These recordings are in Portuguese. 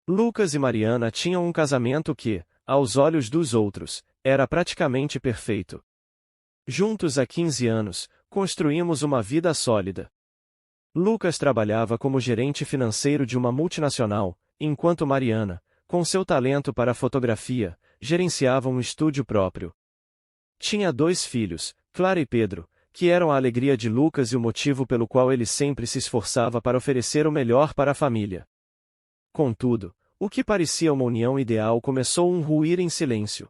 Lucas e Mariana tinham um casamento que, aos olhos dos outros, era praticamente perfeito. Juntos há 15 anos, construímos uma vida sólida. Lucas trabalhava como gerente financeiro de uma multinacional, enquanto Mariana, com seu talento para a fotografia, gerenciava um estúdio próprio. Tinha 2 filhos, Clara e Pedro, que eram a alegria de Lucas e o motivo pelo qual ele sempre se esforçava para oferecer o melhor para a família. Contudo, o que parecia uma união ideal começou a ruir em silêncio.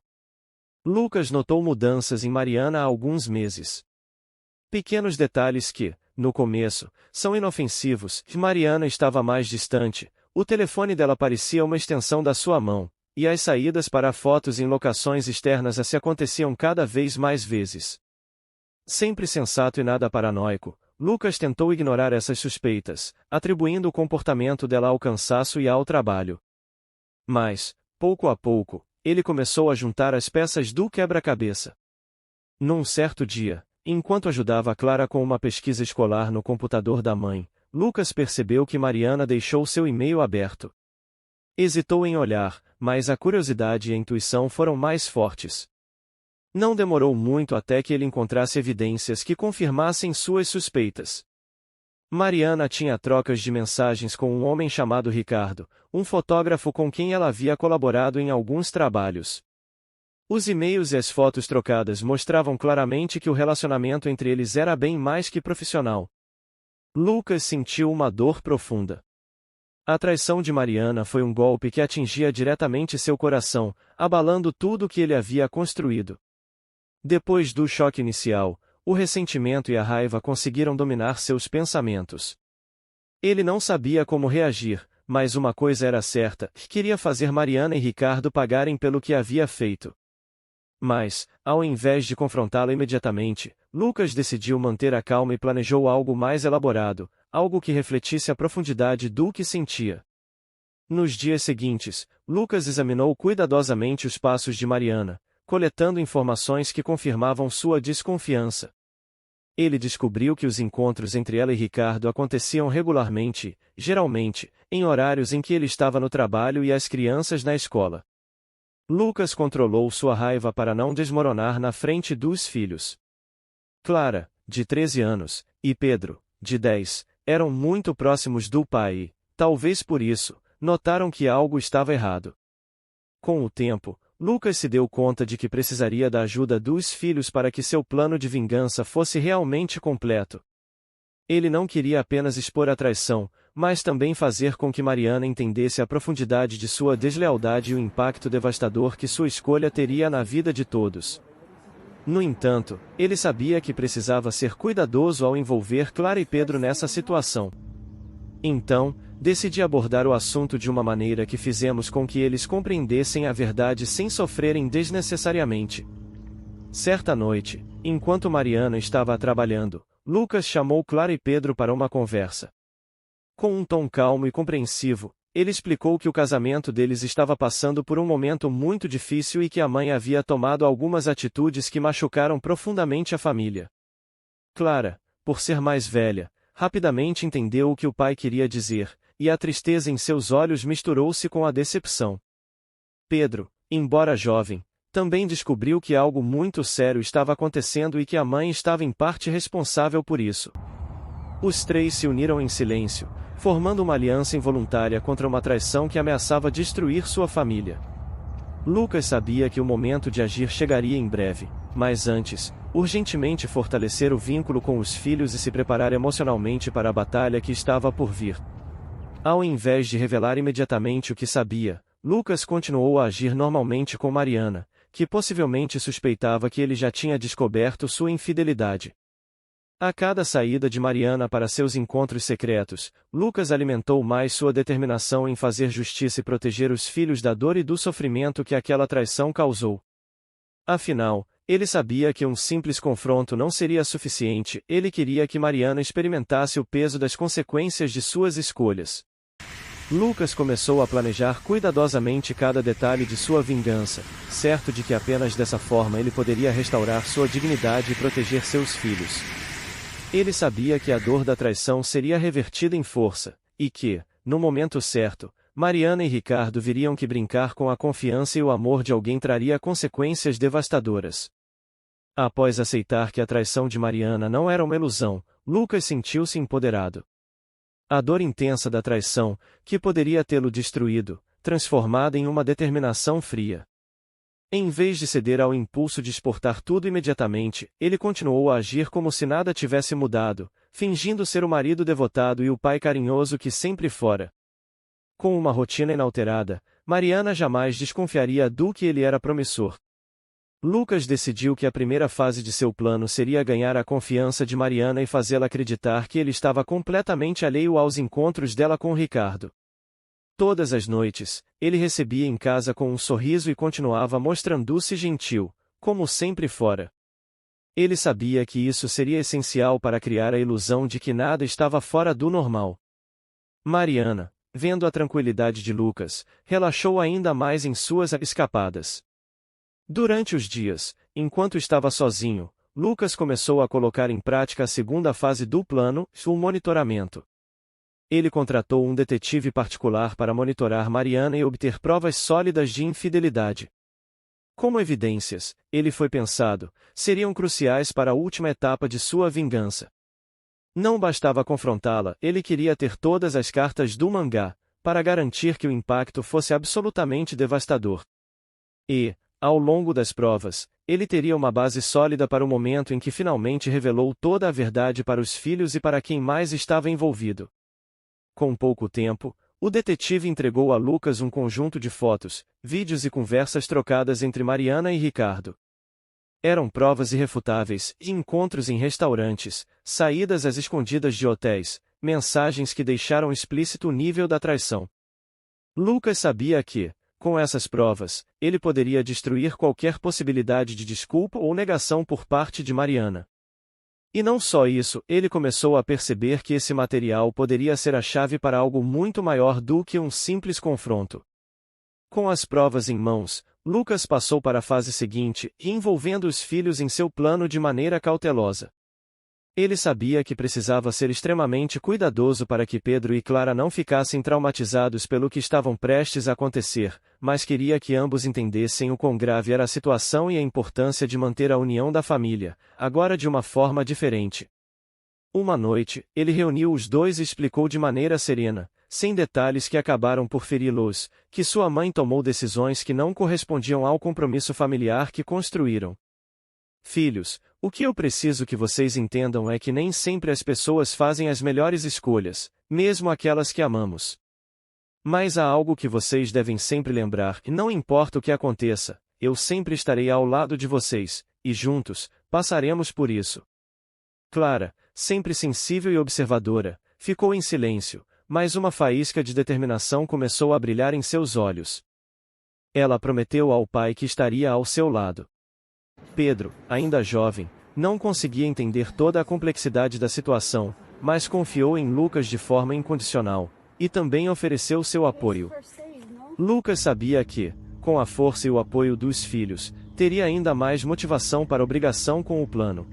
Lucas notou mudanças em Mariana há alguns meses. Pequenos detalhes que, no começo, são inofensivos. Mariana estava mais distante, o telefone dela parecia uma extensão da sua mão, e as saídas para fotos em locações externas se aconteciam cada vez mais vezes. Sempre sensato e nada paranoico, Lucas tentou ignorar essas suspeitas, atribuindo o comportamento dela ao cansaço e ao trabalho. Mas, pouco a pouco, ele começou a juntar as peças do quebra-cabeça. Num certo dia, enquanto ajudava Clara com uma pesquisa escolar no computador da mãe, Lucas percebeu que Mariana deixou seu e-mail aberto. Hesitou em olhar, mas a curiosidade e a intuição foram mais fortes. Não demorou muito até que ele encontrasse evidências que confirmassem suas suspeitas. Mariana tinha trocas de mensagens com um homem chamado Ricardo, um fotógrafo com quem ela havia colaborado em alguns trabalhos. Os e-mails e as fotos trocadas mostravam claramente que o relacionamento entre eles era bem mais que profissional. Lucas sentiu uma dor profunda. A traição de Mariana foi um golpe que atingia diretamente seu coração, abalando tudo o que ele havia construído. Depois do choque inicial, o ressentimento e a raiva conseguiram dominar seus pensamentos. Ele não sabia como reagir, mas uma coisa era certa: queria fazer Mariana e Ricardo pagarem pelo que havia feito. Mas, ao invés de confrontá-lo imediatamente, Lucas decidiu manter a calma e planejou algo mais elaborado, algo que refletisse a profundidade do que sentia. Nos dias seguintes, Lucas examinou cuidadosamente os passos de Mariana, coletando informações que confirmavam sua desconfiança. Ele descobriu que os encontros entre ela e Ricardo aconteciam regularmente, geralmente, em horários em que ele estava no trabalho e as crianças na escola. Lucas controlou sua raiva para não desmoronar na frente dos filhos. Clara, de 13 anos, e Pedro, de 10, eram muito próximos do pai e, talvez por isso, notaram que algo estava errado. Com o tempo, Lucas se deu conta de que precisaria da ajuda dos filhos para que seu plano de vingança fosse realmente completo. Ele não queria apenas expor a traição, mas também fazer com que Mariana entendesse a profundidade de sua deslealdade e o impacto devastador que sua escolha teria na vida de todos. No entanto, ele sabia que precisava ser cuidadoso ao envolver Clara e Pedro nessa situação. Então, decidi abordar o assunto de uma maneira que fizemos com que eles compreendessem a verdade sem sofrerem desnecessariamente. Certa noite, enquanto Mariana estava trabalhando, Lucas chamou Clara e Pedro para uma conversa. Com um tom calmo e compreensivo, ele explicou que o casamento deles estava passando por um momento muito difícil e que a mãe havia tomado algumas atitudes que machucaram profundamente a família. Clara, por ser mais velha, rapidamente entendeu o que o pai queria dizer, e a tristeza em seus olhos misturou-se com a decepção. Pedro, embora jovem, também descobriu que algo muito sério estava acontecendo e que a mãe estava em parte responsável por isso. Os 3 se uniram em silêncio, formando uma aliança involuntária contra uma traição que ameaçava destruir sua família. Lucas sabia que o momento de agir chegaria em breve, mas antes, urgentemente fortalecer o vínculo com os filhos e se preparar emocionalmente para a batalha que estava por vir. Ao invés de revelar imediatamente o que sabia, Lucas continuou a agir normalmente com Mariana, que possivelmente suspeitava que ele já tinha descoberto sua infidelidade. A cada saída de Mariana para seus encontros secretos, Lucas alimentou mais sua determinação em fazer justiça e proteger os filhos da dor e do sofrimento que aquela traição causou. Afinal, ele sabia que um simples confronto não seria suficiente, ele queria que Mariana experimentasse o peso das consequências de suas escolhas. Lucas começou a planejar cuidadosamente cada detalhe de sua vingança, certo de que apenas dessa forma ele poderia restaurar sua dignidade e proteger seus filhos. Ele sabia que a dor da traição seria revertida em força, e que, no momento certo, Mariana e Ricardo viriam que brincar com a confiança e o amor de alguém traria consequências devastadoras. Após aceitar que a traição de Mariana não era uma ilusão, Lucas sentiu-se empoderado. A dor intensa da traição, que poderia tê-lo destruído, transformada em uma determinação fria. Em vez de ceder ao impulso de exportar tudo imediatamente, ele continuou a agir como se nada tivesse mudado, fingindo ser o marido devotado e o pai carinhoso que sempre fora. Com uma rotina inalterada, Mariana jamais desconfiaria do que ele era promissor. Lucas decidiu que a primeira fase de seu plano seria ganhar a confiança de Mariana e fazê-la acreditar que ele estava completamente alheio aos encontros dela com Ricardo. Todas as noites, ele recebia em casa com um sorriso e continuava mostrando-se gentil, como sempre fora. Ele sabia que isso seria essencial para criar a ilusão de que nada estava fora do normal. Mariana, vendo a tranquilidade de Lucas, relaxou ainda mais em suas escapadas. Durante os dias, enquanto estava sozinho, Lucas começou a colocar em prática a segunda fase do plano, o monitoramento. Ele contratou um detetive particular para monitorar Mariana e obter provas sólidas de infidelidade. Como evidências, ele foi pensado, seriam cruciais para a última etapa de sua vingança. Não bastava confrontá-la, ele queria ter todas as cartas do mangá, para garantir que o impacto fosse absolutamente devastador. E, ao longo das provas, ele teria uma base sólida para o momento em que finalmente revelou toda a verdade para os filhos e para quem mais estava envolvido. Com pouco tempo, o detetive entregou a Lucas um conjunto de fotos, vídeos e conversas trocadas entre Mariana e Ricardo. Eram provas irrefutáveis, de encontros em restaurantes, saídas às escondidas de hotéis, mensagens que deixaram explícito o nível da traição. Lucas sabia que, com essas provas, ele poderia destruir qualquer possibilidade de desculpa ou negação por parte de Mariana. E não só isso, ele começou a perceber que esse material poderia ser a chave para algo muito maior do que um simples confronto. Com as provas em mãos, Lucas passou para a fase seguinte, envolvendo os filhos em seu plano de maneira cautelosa. Ele sabia que precisava ser extremamente cuidadoso para que Pedro e Clara não ficassem traumatizados pelo que estavam prestes a acontecer, mas queria que ambos entendessem o quão grave era a situação e a importância de manter a união da família, agora de uma forma diferente. Uma noite, ele reuniu os dois e explicou de maneira serena, sem detalhes que acabaram por feri-los, que sua mãe tomou decisões que não correspondiam ao compromisso familiar que construíram. Filhos, o que eu preciso que vocês entendam é que nem sempre as pessoas fazem as melhores escolhas, mesmo aquelas que amamos. Mas há algo que vocês devem sempre lembrar, e não importa o que aconteça, eu sempre estarei ao lado de vocês, e juntos, passaremos por isso. Clara, sempre sensível e observadora, ficou em silêncio, mas uma faísca de determinação começou a brilhar em seus olhos. Ela prometeu ao pai que estaria ao seu lado. Pedro, ainda jovem, não conseguia entender toda a complexidade da situação, mas confiou em Lucas de forma incondicional, e também ofereceu seu apoio. Lucas sabia que, com a força e o apoio dos filhos, teria ainda mais motivação para a obrigação com o plano.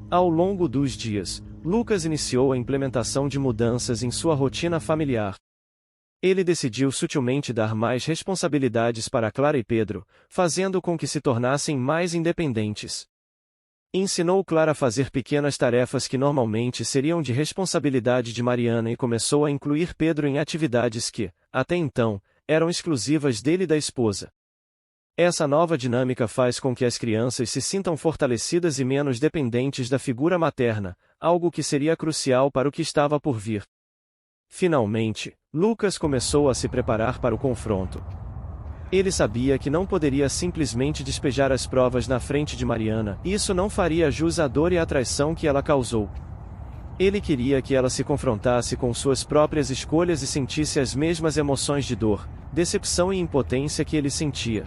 Ao longo dos dias, Lucas iniciou a implementação de mudanças em sua rotina familiar. Ele decidiu sutilmente dar mais responsabilidades para Clara e Pedro, fazendo com que se tornassem mais independentes. Ensinou Clara a fazer pequenas tarefas que normalmente seriam de responsabilidade de Mariana e começou a incluir Pedro em atividades que, até então, eram exclusivas dele e da esposa. Essa nova dinâmica faz com que as crianças se sintam fortalecidas e menos dependentes da figura materna, algo que seria crucial para o que estava por vir. Finalmente, Lucas começou a se preparar para o confronto. Ele sabia que não poderia simplesmente despejar as provas na frente de Mariana, isso não faria jus à dor e à traição que ela causou. Ele queria que ela se confrontasse com suas próprias escolhas e sentisse as mesmas emoções de dor, decepção e impotência que ele sentia.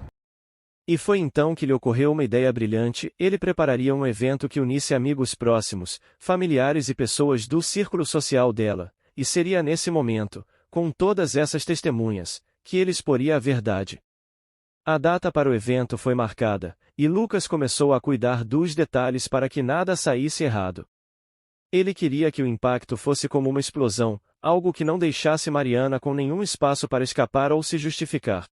E foi então que lhe ocorreu uma ideia brilhante, ele prepararia um evento que unisse amigos próximos, familiares e pessoas do círculo social dela, e seria nesse momento, com todas essas testemunhas, que ele exporia a verdade. A data para o evento foi marcada, e Lucas começou a cuidar dos detalhes para que nada saísse errado. Ele queria que o impacto fosse como uma explosão, algo que não deixasse Mariana com nenhum espaço para escapar ou se justificar.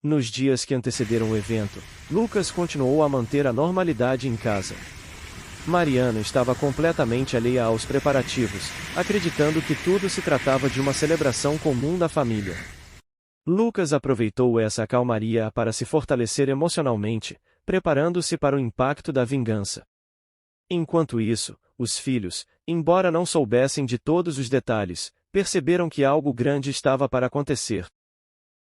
Nos dias que antecederam o evento, Lucas continuou a manter a normalidade em casa. Mariana estava completamente alheia aos preparativos, acreditando que tudo se tratava de uma celebração comum da família. Lucas aproveitou essa calmaria para se fortalecer emocionalmente, preparando-se para o impacto da vingança. Enquanto isso, os filhos, embora não soubessem de todos os detalhes, perceberam que algo grande estava para acontecer.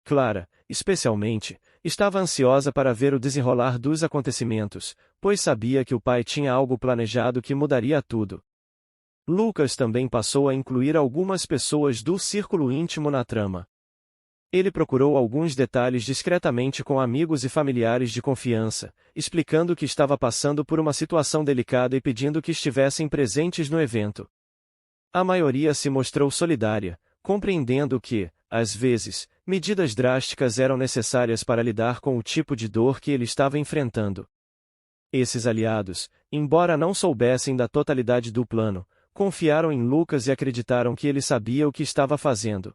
Clara, especialmente, estava ansiosa para ver o desenrolar dos acontecimentos, pois sabia que o pai tinha algo planejado que mudaria tudo. Lucas também passou a incluir algumas pessoas do círculo íntimo na trama. Ele procurou alguns detalhes discretamente com amigos e familiares de confiança, explicando que estava passando por uma situação delicada e pedindo que estivessem presentes no evento. A maioria se mostrou solidária, compreendendo que, às vezes, medidas drásticas eram necessárias para lidar com o tipo de dor que ele estava enfrentando. Esses aliados, embora não soubessem da totalidade do plano, confiaram em Lucas e acreditaram que ele sabia o que estava fazendo.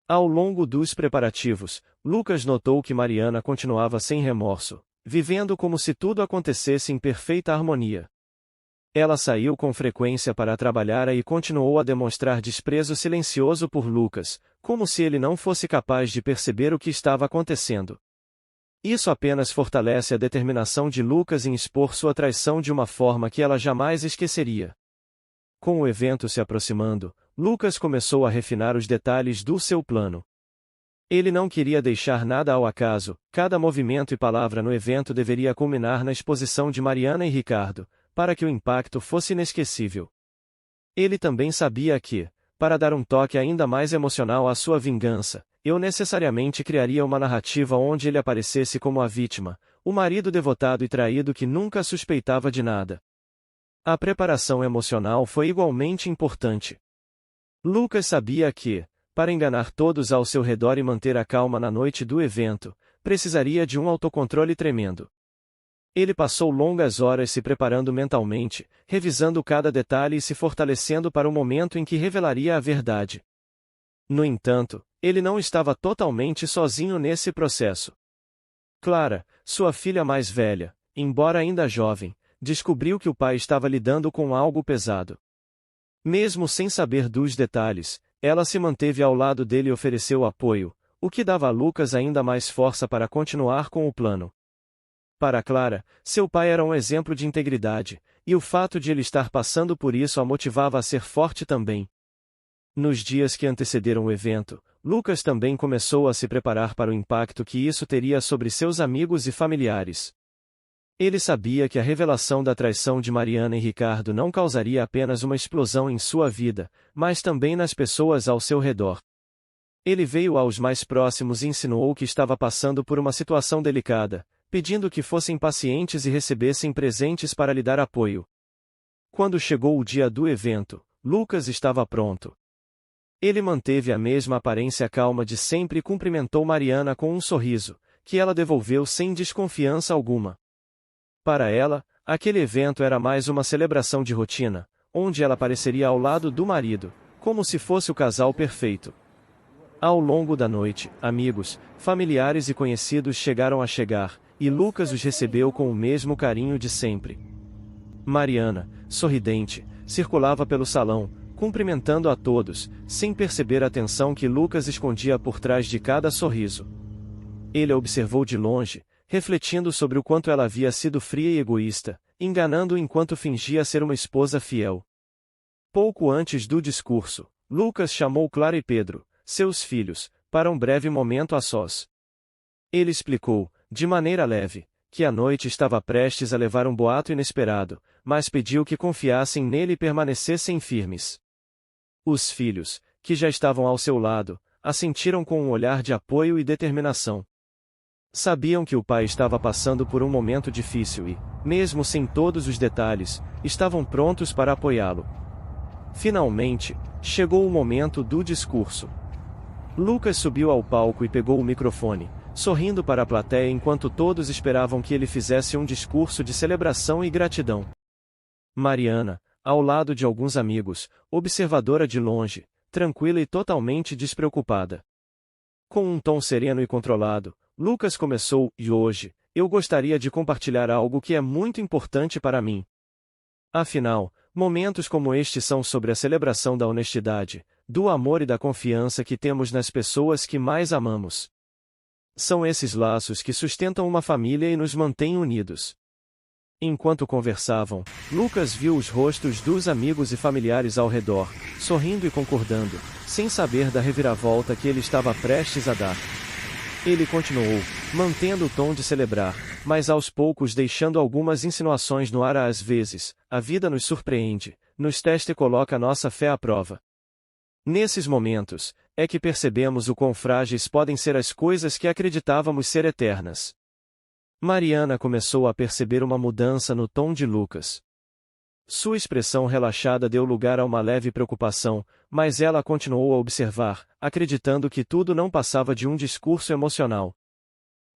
Ao longo dos preparativos, Lucas notou que Mariana continuava sem remorso, vivendo como se tudo acontecesse em perfeita harmonia. Ela saiu com frequência para trabalhar e continuou a demonstrar desprezo silencioso por Lucas, como se ele não fosse capaz de perceber o que estava acontecendo. Isso apenas fortalece a determinação de Lucas em expor sua traição de uma forma que ela jamais esqueceria. Com o evento se aproximando, Lucas começou a refinar os detalhes do seu plano. Ele não queria deixar nada ao acaso, cada movimento e palavra no evento deveria culminar na exposição de Mariana e Ricardo, para que o impacto fosse inesquecível. Ele também sabia que, para dar um toque ainda mais emocional à sua vingança, eu necessariamente criaria uma narrativa onde ele aparecesse como a vítima, o marido devotado e traído que nunca suspeitava de nada. A preparação emocional foi igualmente importante. Lucas sabia que, para enganar todos ao seu redor e manter a calma na noite do evento, precisaria de um autocontrole tremendo. Ele passou longas horas se preparando mentalmente, revisando cada detalhe e se fortalecendo para o momento em que revelaria a verdade. No entanto, ele não estava totalmente sozinho nesse processo. Clara, sua filha mais velha, embora ainda jovem, descobriu que o pai estava lidando com algo pesado. Mesmo sem saber dos detalhes, ela se manteve ao lado dele e ofereceu apoio, o que dava a Lucas ainda mais força para continuar com o plano. Para Clara, seu pai era um exemplo de integridade, e o fato de ele estar passando por isso a motivava a ser forte também. Nos dias que antecederam o evento, Lucas também começou a se preparar para o impacto que isso teria sobre seus amigos e familiares. Ele sabia que a revelação da traição de Mariana e Ricardo não causaria apenas uma explosão em sua vida, mas também nas pessoas ao seu redor. Ele veio aos mais próximos e insinuou que estava passando por uma situação delicada, pedindo que fossem pacientes e recebessem presentes para lhe dar apoio. Quando chegou o dia do evento, Lucas estava pronto. Ele manteve a mesma aparência calma de sempre e cumprimentou Mariana com um sorriso, que ela devolveu sem desconfiança alguma. Para ela, aquele evento era mais uma celebração de rotina, onde ela apareceria ao lado do marido, como se fosse o casal perfeito. Ao longo da noite, amigos, familiares e conhecidos chegaram a chegar, e Lucas os recebeu com o mesmo carinho de sempre. Mariana, sorridente, circulava pelo salão, cumprimentando a todos, sem perceber a tensão que Lucas escondia por trás de cada sorriso. Ele a observou de longe, refletindo sobre o quanto ela havia sido fria e egoísta, enganando-o enquanto fingia ser uma esposa fiel. Pouco antes do discurso, Lucas chamou Clara e Pedro, seus filhos, para um breve momento a sós. Ele explicou, de maneira leve, que a noite estava prestes a levar um boato inesperado, mas pediu que confiassem nele e permanecessem firmes. Os filhos, que já estavam ao seu lado, assentiram com um olhar de apoio e determinação. Sabiam que o pai estava passando por um momento difícil e, mesmo sem todos os detalhes, estavam prontos para apoiá-lo. Finalmente, chegou o momento do discurso. Lucas subiu ao palco e pegou o microfone, sorrindo para a plateia enquanto todos esperavam que ele fizesse um discurso de celebração e gratidão. Mariana, ao lado de alguns amigos, observadora de longe, tranquila e totalmente despreocupada. Com um tom sereno e controlado, Lucas começou: "E hoje, eu gostaria de compartilhar algo que é muito importante para mim. Afinal, momentos como este são sobre a celebração da honestidade, do amor e da confiança que temos nas pessoas que mais amamos. São esses laços que sustentam uma família e nos mantêm unidos." Enquanto conversavam, Lucas viu os rostos dos amigos e familiares ao redor, sorrindo e concordando, sem saber da reviravolta que ele estava prestes a dar. Ele continuou, mantendo o tom de celebrar, mas aos poucos deixando algumas insinuações no ar. Às vezes, a vida nos surpreende, nos testa e coloca nossa fé à prova. Nesses momentos, é que percebemos o quão frágeis podem ser as coisas que acreditávamos ser eternas. Mariana começou a perceber uma mudança no tom de Lucas. Sua expressão relaxada deu lugar a uma leve preocupação, mas ela continuou a observar, acreditando que tudo não passava de um discurso emocional.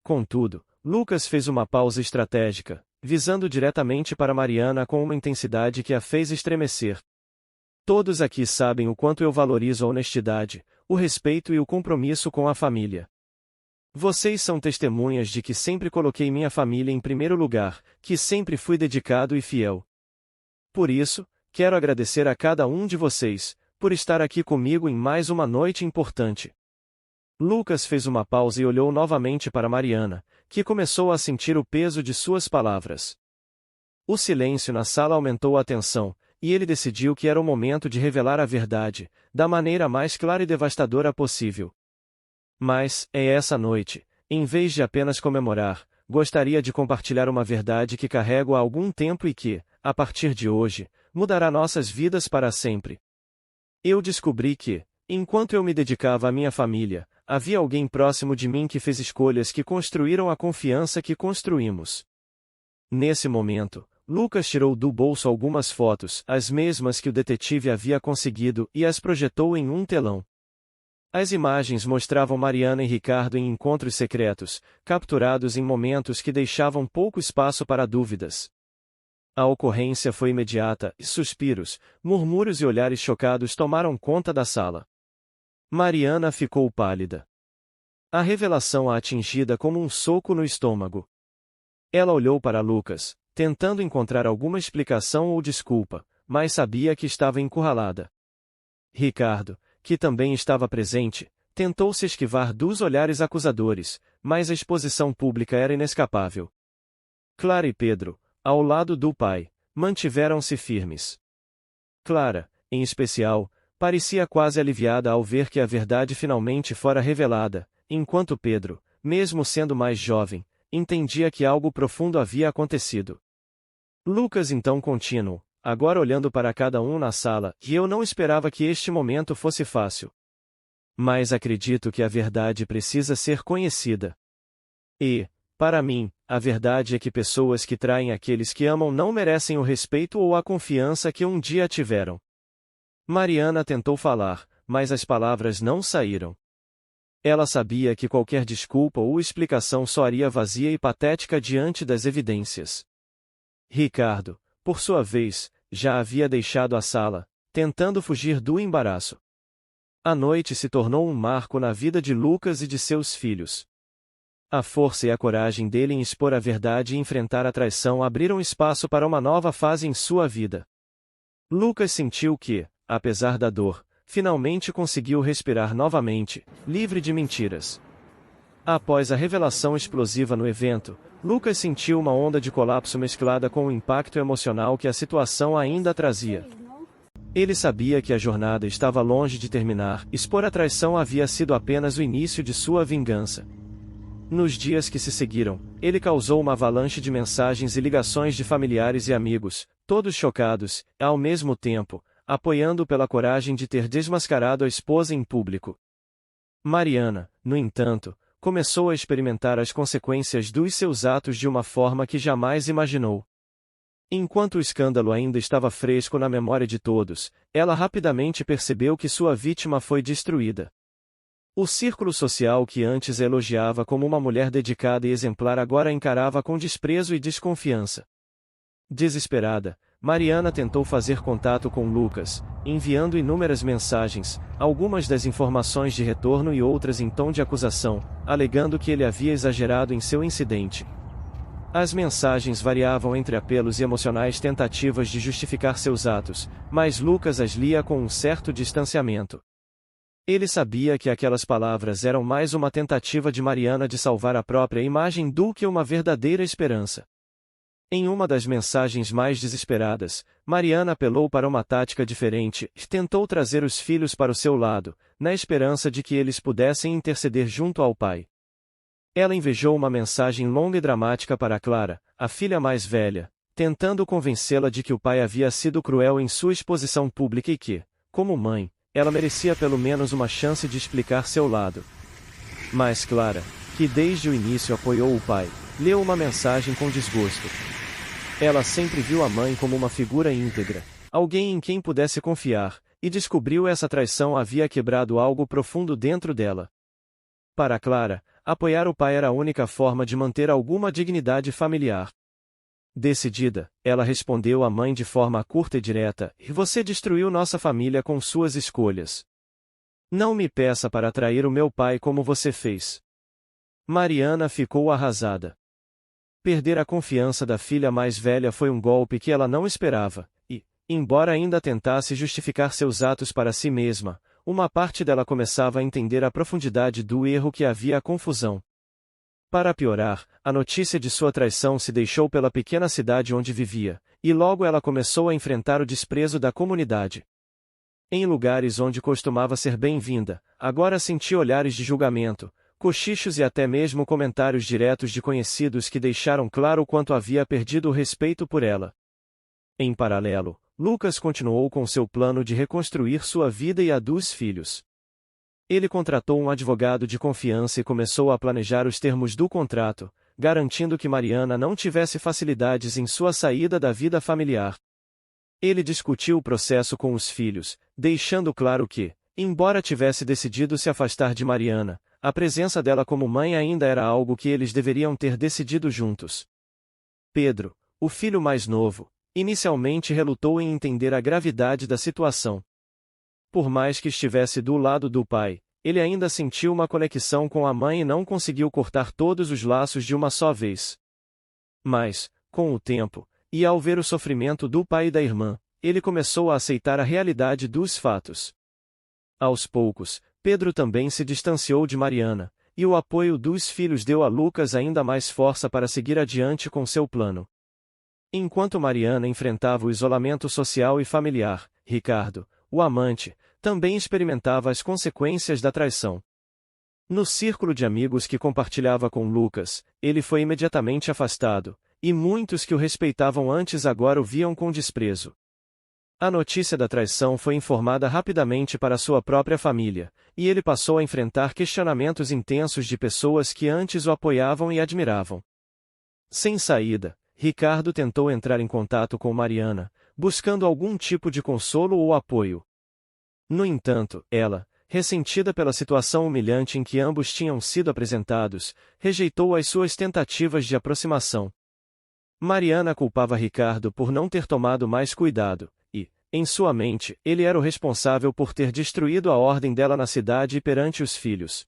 Contudo, Lucas fez uma pausa estratégica, visando diretamente para Mariana com uma intensidade que a fez estremecer. "Todos aqui sabem o quanto eu valorizo a honestidade, o respeito e o compromisso com a família. Vocês são testemunhas de que sempre coloquei minha família em primeiro lugar, que sempre fui dedicado e fiel. Por isso, quero agradecer a cada um de vocês, por estar aqui comigo em mais uma noite importante." Lucas fez uma pausa e olhou novamente para Mariana, que começou a sentir o peso de suas palavras. O silêncio na sala aumentou a tensão, e ele decidiu que era o momento de revelar a verdade, da maneira mais clara e devastadora possível. "Mas, é essa noite, em vez de apenas comemorar, gostaria de compartilhar uma verdade que carrego há algum tempo e que, a partir de hoje, mudará nossas vidas para sempre. Eu descobri que, enquanto eu me dedicava à minha família, havia alguém próximo de mim que fez escolhas que construíram a confiança que construímos." Nesse momento, Lucas tirou do bolso algumas fotos, as mesmas que o detetive havia conseguido, e as projetou em um telão. As imagens mostravam Mariana e Ricardo em encontros secretos, capturados em momentos que deixavam pouco espaço para dúvidas. A ocorrência foi imediata, e suspiros, murmúrios e olhares chocados tomaram conta da sala. Mariana ficou pálida. A revelação a atingida como um soco no estômago. Ela olhou para Lucas, tentando encontrar alguma explicação ou desculpa, mas sabia que estava encurralada. Ricardo, que também estava presente, tentou se esquivar dos olhares acusadores, mas a exposição pública era inescapável. Clara e Pedro, ao lado do pai, mantiveram-se firmes. Clara, em especial, parecia quase aliviada ao ver que a verdade finalmente fora revelada, enquanto Pedro, mesmo sendo mais jovem, entendia que algo profundo havia acontecido. Lucas então continuou, agora olhando para cada um na sala, e eu não esperava que este momento fosse fácil. Mas acredito que a verdade precisa ser conhecida. E, para mim, a verdade é que pessoas que traem aqueles que amam não merecem o respeito ou a confiança que um dia tiveram. Mariana tentou falar, mas as palavras não saíram. Ela sabia que qualquer desculpa ou explicação soaria vazia e patética diante das evidências. Ricardo, por sua vez, já havia deixado a sala, tentando fugir do embaraço. A noite se tornou um marco na vida de Lucas e de seus filhos. A força e a coragem dele em expor a verdade e enfrentar a traição abriram espaço para uma nova fase em sua vida. Lucas sentiu que, apesar da dor, finalmente conseguiu respirar novamente, livre de mentiras. Após a revelação explosiva no evento, Lucas sentiu uma onda de colapso mesclada com o impacto emocional que a situação ainda trazia. Ele sabia que a jornada estava longe de terminar, expor a traição havia sido apenas o início de sua vingança. Nos dias que se seguiram, ele causou uma avalanche de mensagens e ligações de familiares e amigos, todos chocados, ao mesmo tempo, apoiando pela coragem de ter desmascarado a esposa em público. Mariana, no entanto, começou a experimentar as consequências dos seus atos de uma forma que jamais imaginou. Enquanto o escândalo ainda estava fresco na memória de todos, ela rapidamente percebeu que sua vítima foi destruída. O círculo social que antes a elogiava como uma mulher dedicada e exemplar agora a encarava com desprezo e desconfiança. Desesperada, Mariana tentou fazer contato com Lucas, enviando inúmeras mensagens, algumas das informações de retorno e outras em tom de acusação, alegando que ele havia exagerado em seu incidente. As mensagens variavam entre apelos e emocionais tentativas de justificar seus atos, mas Lucas as lia com um certo distanciamento. Ele sabia que aquelas palavras eram mais uma tentativa de Mariana de salvar a própria imagem do que uma verdadeira esperança. Em uma das mensagens mais desesperadas, Mariana apelou para uma tática diferente e tentou trazer os filhos para o seu lado, na esperança de que eles pudessem interceder junto ao pai. Ela enviou uma mensagem longa e dramática para Clara, a filha mais velha, tentando convencê-la de que o pai havia sido cruel em sua exposição pública e que, como mãe, ela merecia pelo menos uma chance de explicar seu lado. Mas Clara, que desde o início apoiou o pai, leu uma mensagem com desgosto. Ela sempre viu a mãe como uma figura íntegra, alguém em quem pudesse confiar, e descobriu essa traição havia quebrado algo profundo dentro dela. Para Clara, apoiar o pai era a única forma de manter alguma dignidade familiar. Decidida, ela respondeu à mãe de forma curta e direta: "E você destruiu nossa família com suas escolhas. Não me peça para trair o meu pai como você fez." Mariana ficou arrasada. Perder a confiança da filha mais velha foi um golpe que ela não esperava, e, embora ainda tentasse justificar seus atos para si mesma, uma parte dela começava a entender a profundidade do erro que havia a confusão. Para piorar, a notícia de sua traição se deixou pela pequena cidade onde vivia, e logo ela começou a enfrentar o desprezo da comunidade. Em lugares onde costumava ser bem-vinda, agora sentia olhares de julgamento, cochichos e até mesmo comentários diretos de conhecidos que deixaram claro o quanto havia perdido o respeito por ela. Em paralelo, Lucas continuou com seu plano de reconstruir sua vida e a dos filhos. Ele contratou um advogado de confiança e começou a planejar os termos do contrato, garantindo que Mariana não tivesse facilidades em sua saída da vida familiar. Ele discutiu o processo com os filhos, deixando claro que, embora tivesse decidido se afastar de Mariana, a presença dela como mãe ainda era algo que eles deveriam ter decidido juntos. Pedro, o filho mais novo, inicialmente relutou em entender a gravidade da situação. Por mais que estivesse do lado do pai, ele ainda sentiu uma conexão com a mãe e não conseguiu cortar todos os laços de uma só vez. Mas, com o tempo, e ao ver o sofrimento do pai e da irmã, ele começou a aceitar a realidade dos fatos. Aos poucos, Pedro também se distanciou de Mariana, e o apoio dos filhos deu a Lucas ainda mais força para seguir adiante com seu plano. Enquanto Mariana enfrentava o isolamento social e familiar, Ricardo, o amante, também experimentava as consequências da traição. No círculo de amigos que compartilhava com Lucas, ele foi imediatamente afastado, e muitos que o respeitavam antes agora o viam com desprezo. A notícia da traição foi informada rapidamente para sua própria família, e ele passou a enfrentar questionamentos intensos de pessoas que antes o apoiavam e admiravam. Sem saída, Ricardo tentou entrar em contato com Mariana, buscando algum tipo de consolo ou apoio. No entanto, ela, ressentida pela situação humilhante em que ambos tinham sido apresentados, rejeitou as suas tentativas de aproximação. Mariana culpava Ricardo por não ter tomado mais cuidado, e, em sua mente, ele era o responsável por ter destruído a ordem dela na cidade e perante os filhos.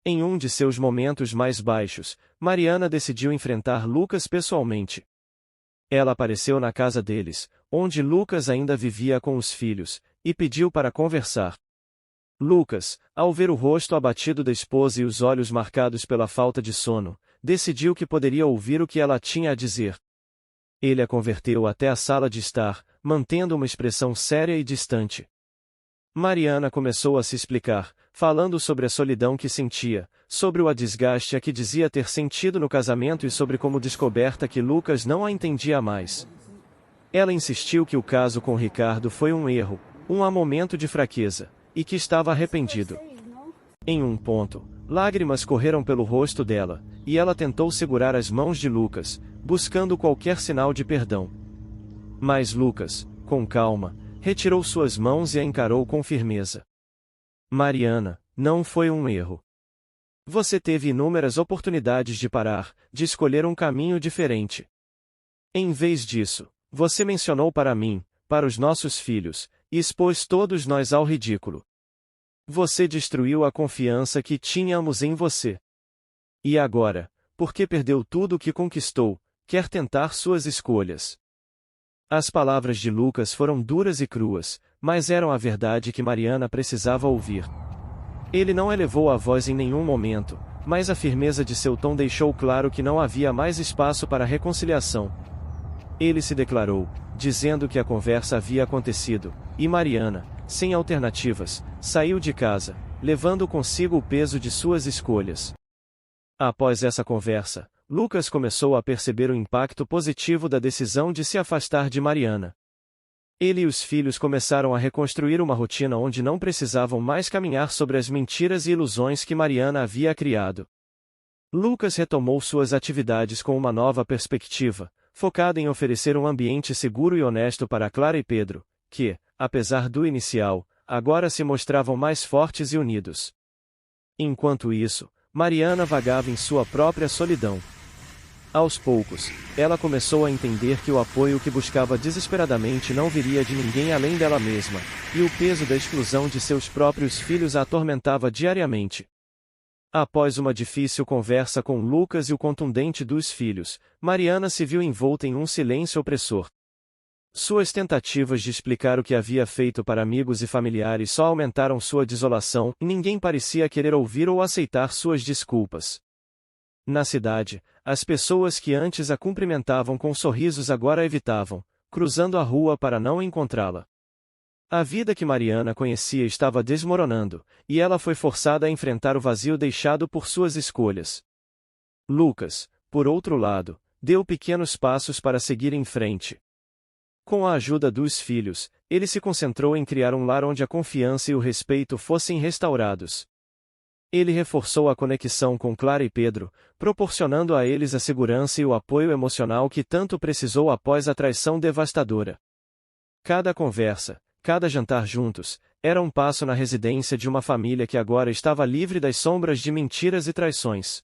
Em um de seus momentos mais baixos, Mariana decidiu enfrentar Lucas pessoalmente. Ela apareceu na casa deles, onde Lucas ainda vivia com os filhos, e pediu para conversar. Lucas, ao ver o rosto abatido da esposa e os olhos marcados pela falta de sono, decidiu que poderia ouvir o que ela tinha a dizer. Ele a converteu até a sala de estar, mantendo uma expressão séria e distante. Mariana começou a se explicar, falando sobre a solidão que sentia, sobre o desgaste a que dizia ter sentido no casamento e sobre como descoberta que Lucas não a entendia mais. Ela insistiu que o caso com Ricardo foi um erro, um momento de fraqueza, e que estava arrependido. Em um ponto, lágrimas correram pelo rosto dela, e ela tentou segurar as mãos de Lucas, buscando qualquer sinal de perdão. Mas Lucas, com calma, retirou suas mãos e a encarou com firmeza. Mariana, não foi um erro. Você teve inúmeras oportunidades de parar, de escolher um caminho diferente. Em vez disso, Você mencionou para mim, para os nossos filhos, e expôs todos nós ao ridículo. Você destruiu a confiança que tínhamos em você. E agora, porque perdeu tudo o que conquistou, quer tentar suas escolhas. As palavras de Lucas foram duras e cruas, mas eram a verdade que Mariana precisava ouvir. Ele não elevou a voz em nenhum momento, mas a firmeza de seu tom deixou claro que não havia mais espaço para reconciliação. Ele se declarou, dizendo que a conversa havia acontecido, e Mariana, sem alternativas, saiu de casa, levando consigo o peso de suas escolhas. Após essa conversa, Lucas começou a perceber o impacto positivo da decisão de se afastar de Mariana. Ele e os filhos começaram a reconstruir uma rotina onde não precisavam mais caminhar sobre as mentiras e ilusões que Mariana havia criado. Lucas retomou suas atividades com uma nova perspectiva, focada em oferecer um ambiente seguro e honesto para Clara e Pedro, que, apesar do inicial, agora se mostravam mais fortes e unidos. Enquanto isso, Mariana vagava em sua própria solidão. Aos poucos, ela começou a entender que o apoio que buscava desesperadamente não viria de ninguém além dela mesma, e o peso da exclusão de seus próprios filhos a atormentava diariamente. Após uma difícil conversa com Lucas e o contundente dos filhos, Mariana se viu envolta em um silêncio opressor. Suas tentativas de explicar o que havia feito para amigos e familiares só aumentaram sua desolação, e ninguém parecia querer ouvir ou aceitar suas desculpas. Na cidade, as pessoas que antes a cumprimentavam com sorrisos agora a evitavam, cruzando a rua para não encontrá-la. A vida que Mariana conhecia estava desmoronando, e ela foi forçada a enfrentar o vazio deixado por suas escolhas. Lucas, por outro lado, deu pequenos passos para seguir em frente. Com a ajuda dos filhos, ele se concentrou em criar um lar onde a confiança e o respeito fossem restaurados. Ele reforçou a conexão com Clara e Pedro, proporcionando a eles a segurança e o apoio emocional que tanto precisou após a traição devastadora. Cada conversa, cada jantar juntos, era um passo na residência de uma família que agora estava livre das sombras de mentiras e traições.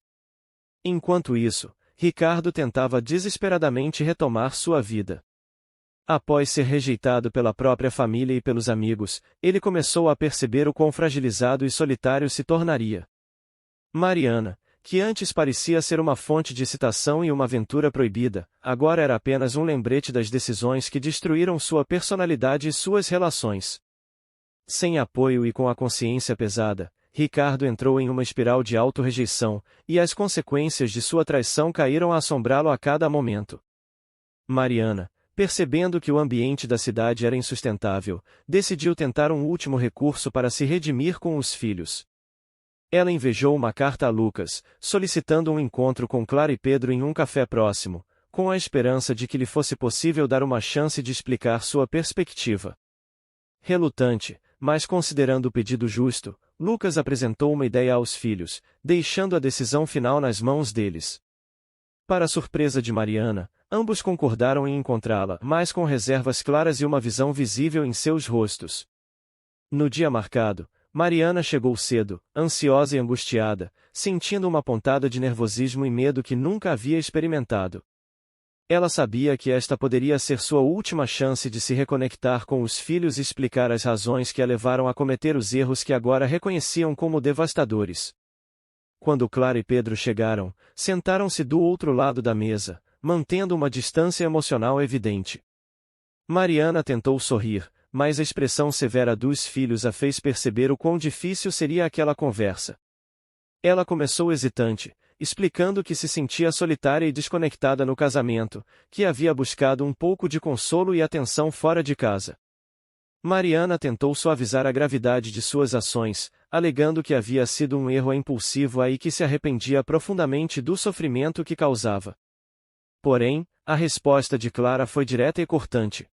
Enquanto isso, Ricardo tentava desesperadamente retomar sua vida. Após ser rejeitado pela própria família e pelos amigos, ele começou a perceber o quão fragilizado e solitário se tornaria. Mariana, que antes parecia ser uma fonte de excitação e uma aventura proibida, agora era apenas um lembrete das decisões que destruíram sua personalidade e suas relações. Sem apoio e com a consciência pesada, Ricardo entrou em uma espiral de auto-rejeição, e as consequências de sua traição caíram a assombrá-lo a cada momento. Mariana, percebendo que o ambiente da cidade era insustentável, decidiu tentar um último recurso para se redimir com os filhos. Ela enviou uma carta a Lucas, solicitando um encontro com Clara e Pedro em um café próximo, com a esperança de que lhe fosse possível dar uma chance de explicar sua perspectiva. Relutante, mas considerando o pedido justo, Lucas apresentou uma ideia aos filhos, deixando a decisão final nas mãos deles. Para a surpresa de Mariana, ambos concordaram em encontrá-la, mas com reservas claras e uma visão visível em seus rostos. No dia marcado, Mariana chegou cedo, ansiosa e angustiada, sentindo uma pontada de nervosismo e medo que nunca havia experimentado. Ela sabia que esta poderia ser sua última chance de se reconectar com os filhos e explicar as razões que a levaram a cometer os erros que agora reconheciam como devastadores. Quando Clara e Pedro chegaram, sentaram-se do outro lado da mesa, mantendo uma distância emocional evidente. Mariana tentou sorrir, mas a expressão severa dos filhos a fez perceber o quão difícil seria aquela conversa. Ela começou hesitante, explicando que se sentia solitária e desconectada no casamento, que havia buscado um pouco de consolo e atenção fora de casa. Mariana tentou suavizar a gravidade de suas ações, alegando que havia sido um erro impulsivo e que se arrependia profundamente do sofrimento que causava. Porém, a resposta de Clara foi direta e cortante.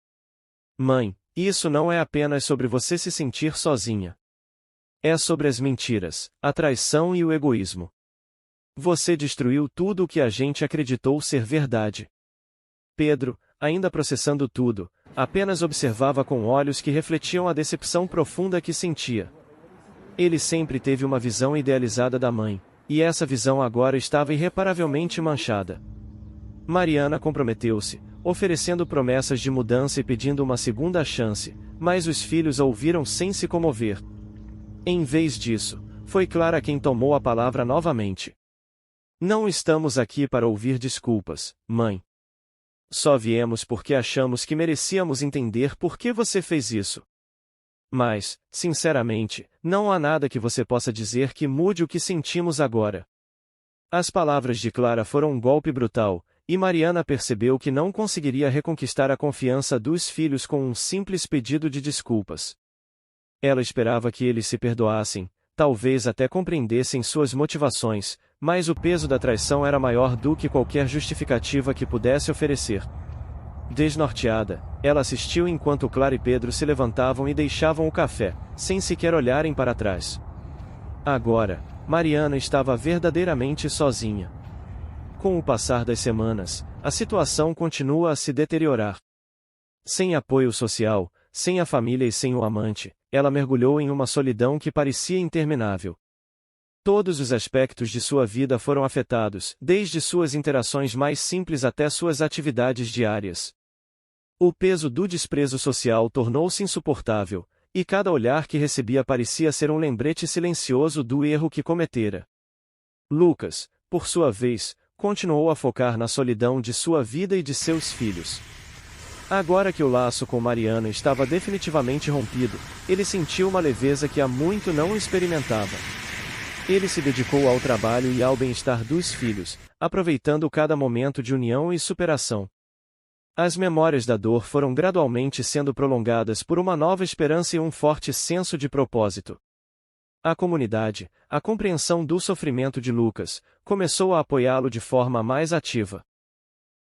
Mãe, isso não é apenas sobre você se sentir sozinha. É sobre as mentiras, a traição e o egoísmo. Você destruiu tudo o que a gente acreditou ser verdade. Pedro, ainda processando tudo, apenas observava com olhos que refletiam a decepção profunda que sentia. Ele sempre teve uma visão idealizada da mãe, e essa visão agora estava irreparavelmente manchada. Mariana comprometeu-se, oferecendo promessas de mudança e pedindo uma segunda chance, mas os filhos a ouviram sem se comover. Em vez disso, foi Clara quem tomou a palavra novamente. Não estamos aqui para ouvir desculpas, mãe. Só viemos porque achamos que merecíamos entender por que você fez isso. Mas, sinceramente, não há nada que você possa dizer que mude o que sentimos agora. As palavras de Clara foram um golpe brutal, e Mariana percebeu que não conseguiria reconquistar a confiança dos filhos com um simples pedido de desculpas. Ela esperava que eles se perdoassem, talvez até compreendessem suas motivações, mas o peso da traição era maior do que qualquer justificativa que pudesse oferecer. Desnorteada, ela assistiu enquanto Clara e Pedro se levantavam e deixavam o café, sem sequer olharem para trás. Agora, Mariana estava verdadeiramente sozinha. Com o passar das semanas, a situação continua a se deteriorar. Sem apoio social, sem a família e sem o amante, ela mergulhou em uma solidão que parecia interminável. Todos os aspectos de sua vida foram afetados, desde suas interações mais simples até suas atividades diárias. O peso do desprezo social tornou-se insuportável, e cada olhar que recebia parecia ser um lembrete silencioso do erro que cometera. Lucas, por sua vez, continuou a focar na solidão de sua vida e de seus filhos. Agora que o laço com Mariana estava definitivamente rompido, ele sentiu uma leveza que há muito não experimentava. Ele se dedicou ao trabalho e ao bem-estar dos filhos, aproveitando cada momento de união e superação. As memórias da dor foram gradualmente sendo prolongadas por uma nova esperança e um forte senso de propósito. A comunidade, a compreensão do sofrimento de Lucas, começou a apoiá-lo de forma mais ativa.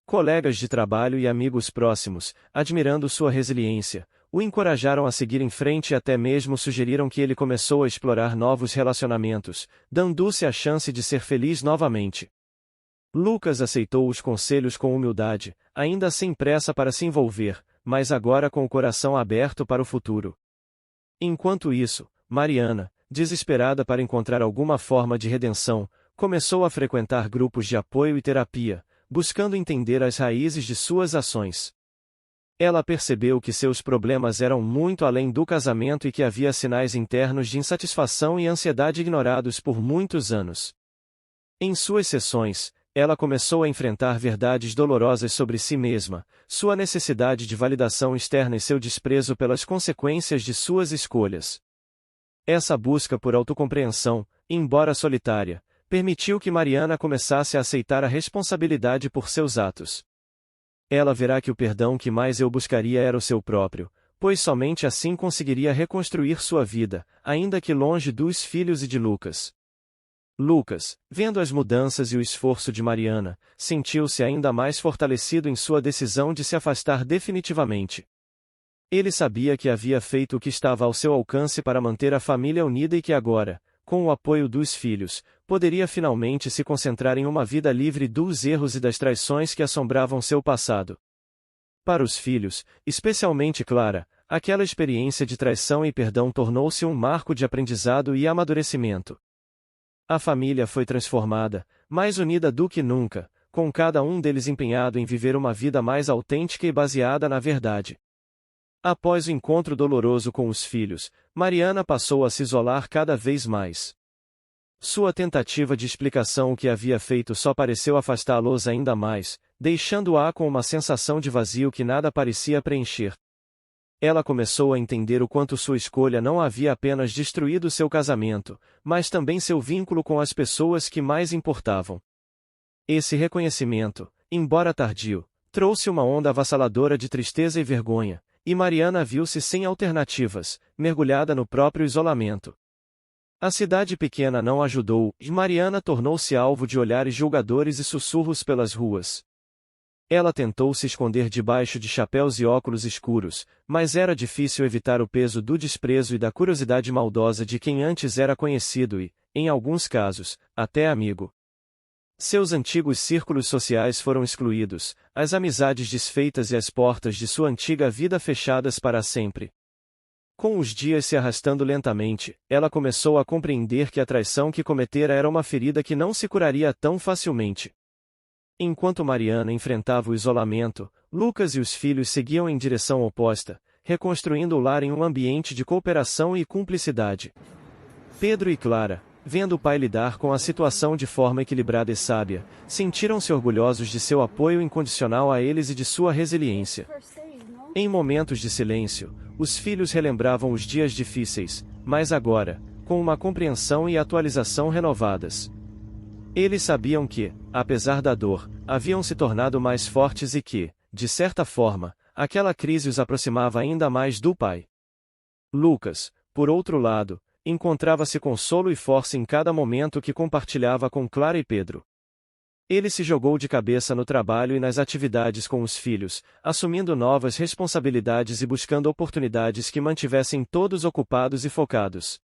Colegas de trabalho e amigos próximos, admirando sua resiliência, o encorajaram a seguir em frente e até mesmo sugeriram que ele começou a explorar novos relacionamentos, dando-se a chance de ser feliz novamente. Lucas aceitou os conselhos com humildade, ainda sem pressa para se envolver, mas agora com o coração aberto para o futuro. Enquanto isso, Mariana, desesperada para encontrar alguma forma de redenção, começou a frequentar grupos de apoio e terapia, buscando entender as raízes de suas ações. Ela percebeu que seus problemas eram muito além do casamento e que havia sinais internos de insatisfação e ansiedade ignorados por muitos anos. Em suas sessões, ela começou a enfrentar verdades dolorosas sobre si mesma, sua necessidade de validação externa e seu desprezo pelas consequências de suas escolhas. Essa busca por autocompreensão, embora solitária, permitiu que Mariana começasse a aceitar a responsabilidade por seus atos. Ela verá que o perdão que mais eu buscaria era o seu próprio, pois somente assim conseguiria reconstruir sua vida, ainda que longe dos filhos e de Lucas. Lucas, vendo as mudanças e o esforço de Mariana, sentiu-se ainda mais fortalecido em sua decisão de se afastar definitivamente. Ele sabia que havia feito o que estava ao seu alcance para manter a família unida e que agora, com o apoio dos filhos, poderia finalmente se concentrar em uma vida livre dos erros e das traições que assombravam seu passado. Para os filhos, especialmente Clara, aquela experiência de traição e perdão tornou-se um marco de aprendizado e amadurecimento. A família foi transformada, mais unida do que nunca, com cada um deles empenhado em viver uma vida mais autêntica e baseada na verdade. Após o encontro doloroso com os filhos, Mariana passou a se isolar cada vez mais. Sua tentativa de explicação o que havia feito só pareceu afastá-los ainda mais, deixando-a com uma sensação de vazio que nada parecia preencher. Ela começou a entender o quanto sua escolha não havia apenas destruído seu casamento, mas também seu vínculo com as pessoas que mais importavam. Esse reconhecimento, embora tardio, trouxe uma onda avassaladora de tristeza e vergonha, e Mariana viu-se sem alternativas, mergulhada no próprio isolamento. A cidade pequena não ajudou, e Mariana tornou-se alvo de olhares julgadores e sussurros pelas ruas. Ela tentou se esconder debaixo de chapéus e óculos escuros, mas era difícil evitar o peso do desprezo e da curiosidade maldosa de quem antes era conhecido e, em alguns casos, até amigo. Seus antigos círculos sociais foram excluídos, as amizades desfeitas e as portas de sua antiga vida fechadas para sempre. Com os dias se arrastando lentamente, ela começou a compreender que a traição que cometera era uma ferida que não se curaria tão facilmente. Enquanto Mariana enfrentava o isolamento, Lucas e os filhos seguiam em direção oposta, reconstruindo o lar em um ambiente de cooperação e cumplicidade. Pedro e Clara, vendo o pai lidar com a situação de forma equilibrada e sábia, sentiram-se orgulhosos de seu apoio incondicional a eles e de sua resiliência. Em momentos de silêncio, os filhos relembravam os dias difíceis, mas agora, com uma compreensão e atualização renovadas. Eles sabiam que, apesar da dor, haviam se tornado mais fortes e que, de certa forma, aquela crise os aproximava ainda mais do pai. Lucas, por outro lado, encontrava-se consolo e força em cada momento que compartilhava com Clara e Pedro. Ele se jogou de cabeça no trabalho e nas atividades com os filhos, assumindo novas responsabilidades e buscando oportunidades que mantivessem todos ocupados e focados.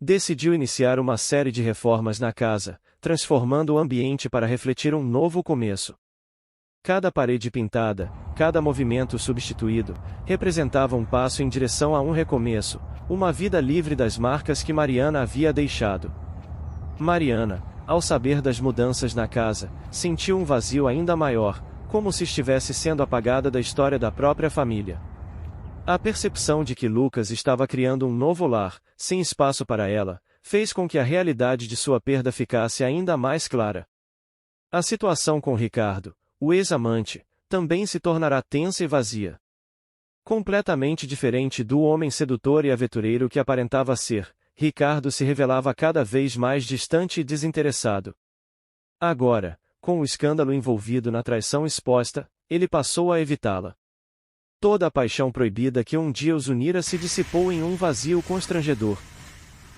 Decidiu iniciar uma série de reformas na casa, transformando o ambiente para refletir um novo começo. Cada parede pintada, cada movimento substituído, representava um passo em direção a um recomeço, uma vida livre das marcas que Mariana havia deixado. Mariana, ao saber das mudanças na casa, sentiu um vazio ainda maior, como se estivesse sendo apagada da história da própria família. A percepção de que Lucas estava criando um novo lar, sem espaço para ela, fez com que a realidade de sua perda ficasse ainda mais clara. A situação com Ricardo, o ex-amante, também se tornará tensa e vazia. Completamente diferente do homem sedutor e aventureiro que aparentava ser, Ricardo se revelava cada vez mais distante e desinteressado. Agora, com o escândalo envolvido na traição exposta, ele passou a evitá-la. Toda a paixão proibida que um dia os unira se dissipou em um vazio constrangedor.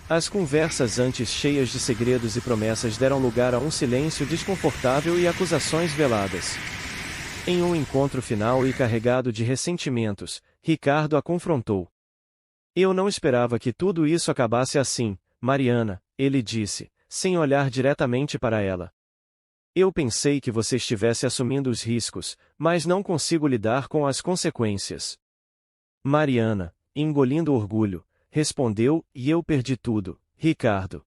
As conversas antes cheias de segredos e promessas deram lugar a um silêncio desconfortável e acusações veladas. Em um encontro final e carregado de ressentimentos, Ricardo a confrontou. Eu não esperava que tudo isso acabasse assim, Mariana, ele disse, sem olhar diretamente para ela. Eu pensei que você estivesse assumindo os riscos, mas não consigo lidar com as consequências. Mariana, engolindo orgulho, respondeu, e eu perdi tudo, Ricardo.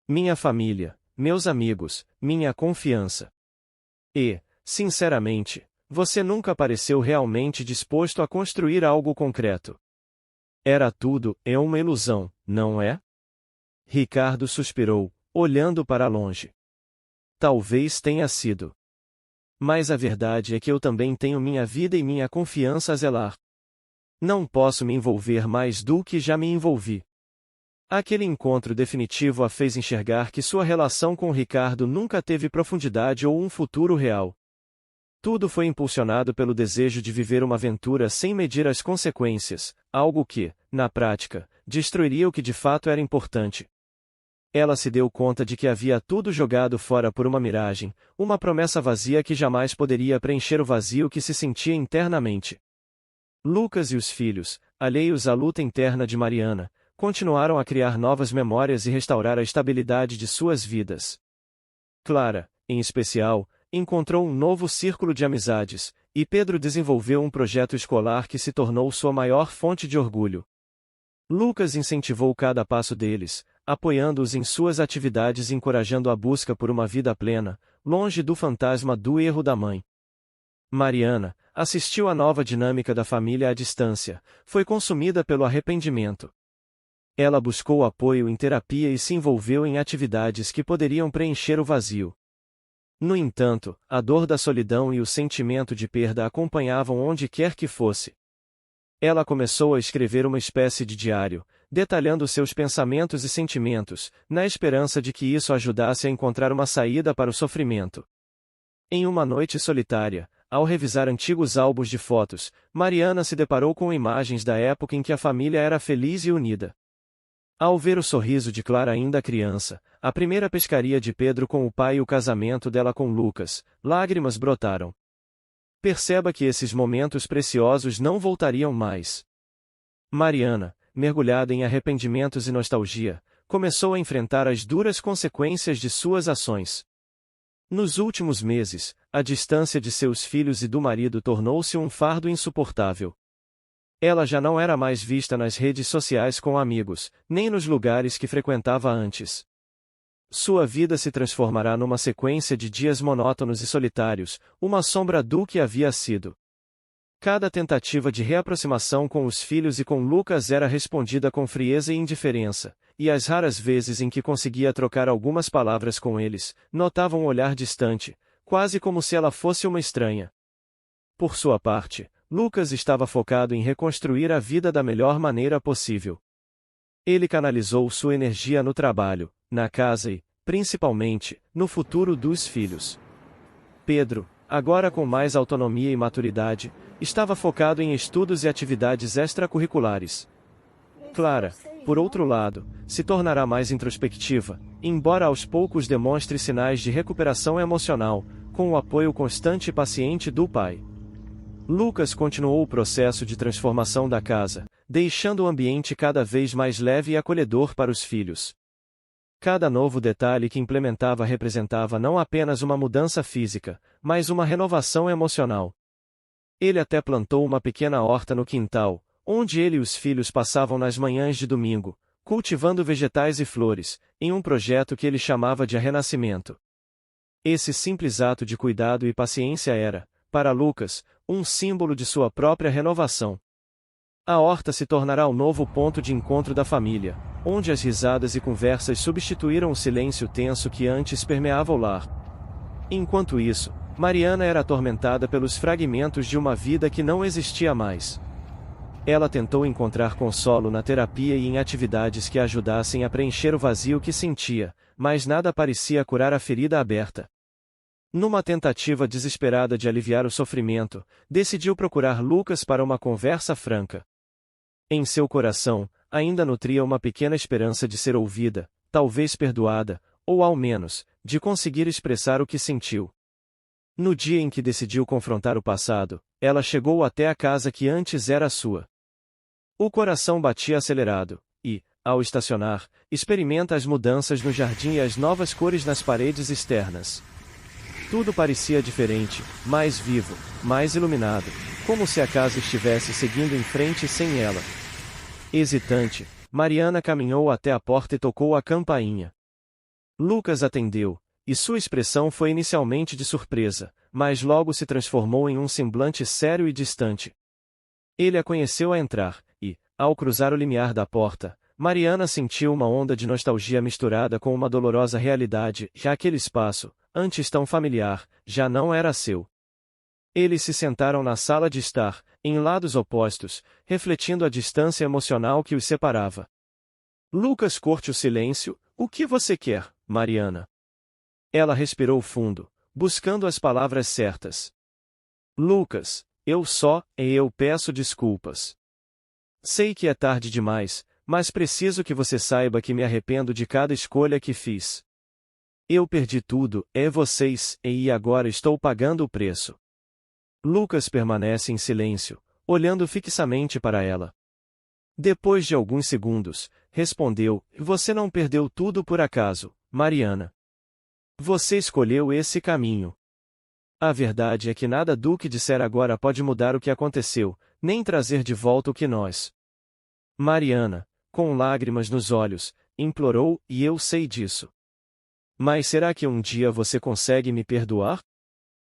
Minha família, meus amigos, minha confiança. E, sinceramente, você nunca pareceu realmente disposto a construir algo concreto. Era tudo, é uma ilusão, não é? Ricardo suspirou, olhando para longe. Talvez tenha sido. Mas a verdade é que eu também tenho minha vida e minha confiança a zelar. Não posso me envolver mais do que já me envolvi. Aquele encontro definitivo a fez enxergar que sua relação com Ricardo nunca teve profundidade ou um futuro real. Tudo foi impulsionado pelo desejo de viver uma aventura sem medir as consequências, algo que, na prática, destruiria o que de fato era importante. Ela se deu conta de que havia tudo jogado fora por uma miragem, uma promessa vazia que jamais poderia preencher o vazio que se sentia internamente. Lucas e os filhos, alheios à luta interna de Mariana, continuaram a criar novas memórias e restaurar a estabilidade de suas vidas. Clara, em especial, encontrou um novo círculo de amizades, e Pedro desenvolveu um projeto escolar que se tornou sua maior fonte de orgulho. Lucas incentivou cada passo deles, apoiando-os em suas atividades e encorajando a busca por uma vida plena, longe do fantasma do erro da mãe. Mariana assistiu à nova dinâmica da família à distância, foi consumida pelo arrependimento. Ela buscou apoio em terapia e se envolveu em atividades que poderiam preencher o vazio. No entanto, a dor da solidão e o sentimento de perda a acompanhavam onde quer que fosse. Ela começou a escrever uma espécie de diário, detalhando seus pensamentos e sentimentos, na esperança de que isso ajudasse a encontrar uma saída para o sofrimento. Em uma noite solitária, ao revisar antigos álbuns de fotos, Mariana se deparou com imagens da época em que a família era feliz e unida. Ao ver o sorriso de Clara ainda criança, a primeira pescaria de Pedro com o pai e o casamento dela com Lucas, lágrimas brotaram. Perceba que esses momentos preciosos não voltariam mais. Mariana, mergulhada em arrependimentos e nostalgia, começou a enfrentar as duras consequências de suas ações. Nos últimos meses, a distância de seus filhos e do marido tornou-se um fardo insuportável. Ela já não era mais vista nas redes sociais com amigos, nem nos lugares que frequentava antes. Sua vida se transformará numa sequência de dias monótonos e solitários, uma sombra do que havia sido. Cada tentativa de reaproximação com os filhos e com Lucas era respondida com frieza e indiferença, e as raras vezes em que conseguia trocar algumas palavras com eles, notava um olhar distante, quase como se ela fosse uma estranha. Por sua parte, Lucas estava focado em reconstruir a vida da melhor maneira possível. Ele canalizou sua energia no trabalho, na casa e, principalmente, no futuro dos filhos. Pedro, agora com mais autonomia e maturidade, estava focado em estudos e atividades extracurriculares. Clara, por outro lado, se tornará mais introspectiva, embora aos poucos demonstre sinais de recuperação emocional, com o apoio constante e paciente do pai. Lucas continuou o processo de transformação da casa, deixando o ambiente cada vez mais leve e acolhedor para os filhos. Cada novo detalhe que implementava representava não apenas uma mudança física, mas uma renovação emocional. Ele até plantou uma pequena horta no quintal, onde ele e os filhos passavam nas manhãs de domingo, cultivando vegetais e flores, em um projeto que ele chamava de Renascimento. Esse simples ato de cuidado e paciência era, para Lucas, um símbolo de sua própria renovação. A horta se tornará o novo ponto de encontro da família, onde as risadas e conversas substituíram o silêncio tenso que antes permeava o lar. Enquanto isso, Mariana era atormentada pelos fragmentos de uma vida que não existia mais. Ela tentou encontrar consolo na terapia e em atividades que a ajudassem a preencher o vazio que sentia, mas nada parecia curar a ferida aberta. Numa tentativa desesperada de aliviar o sofrimento, decidiu procurar Lucas para uma conversa franca. Em seu coração, ainda nutria uma pequena esperança de ser ouvida, talvez perdoada, ou ao menos, de conseguir expressar o que sentiu. No dia em que decidiu confrontar o passado, ela chegou até a casa que antes era sua. O coração batia acelerado, e, ao estacionar, experimenta as mudanças no jardim e as novas cores nas paredes externas. Tudo parecia diferente, mais vivo, mais iluminado, como se a casa estivesse seguindo em frente sem ela. Hesitante, Mariana caminhou até a porta e tocou a campainha. Lucas atendeu, e sua expressão foi inicialmente de surpresa, mas logo se transformou em um semblante sério e distante. Ele a conheceu a entrar, e, ao cruzar o limiar da porta, Mariana sentiu uma onda de nostalgia misturada com uma dolorosa realidade, já aquele espaço, antes tão familiar, já não era seu. Eles se sentaram na sala de estar, em lados opostos, refletindo a distância emocional que os separava. Lucas curte o silêncio. O que você quer, Mariana? Ela respirou fundo, buscando as palavras certas. Lucas, eu peço desculpas. Sei que é tarde demais, mas preciso que você saiba que me arrependo de cada escolha que fiz. Eu perdi tudo, vocês, e agora estou pagando o preço. Lucas permanece em silêncio, olhando fixamente para ela. Depois de alguns segundos, respondeu: Você não perdeu tudo por acaso, Mariana. Você escolheu esse caminho. A verdade é que nada do que disser agora pode mudar o que aconteceu, nem trazer de volta o que nós. Mariana, com lágrimas nos olhos, implorou, e eu sei disso. Mas será que um dia você consegue me perdoar?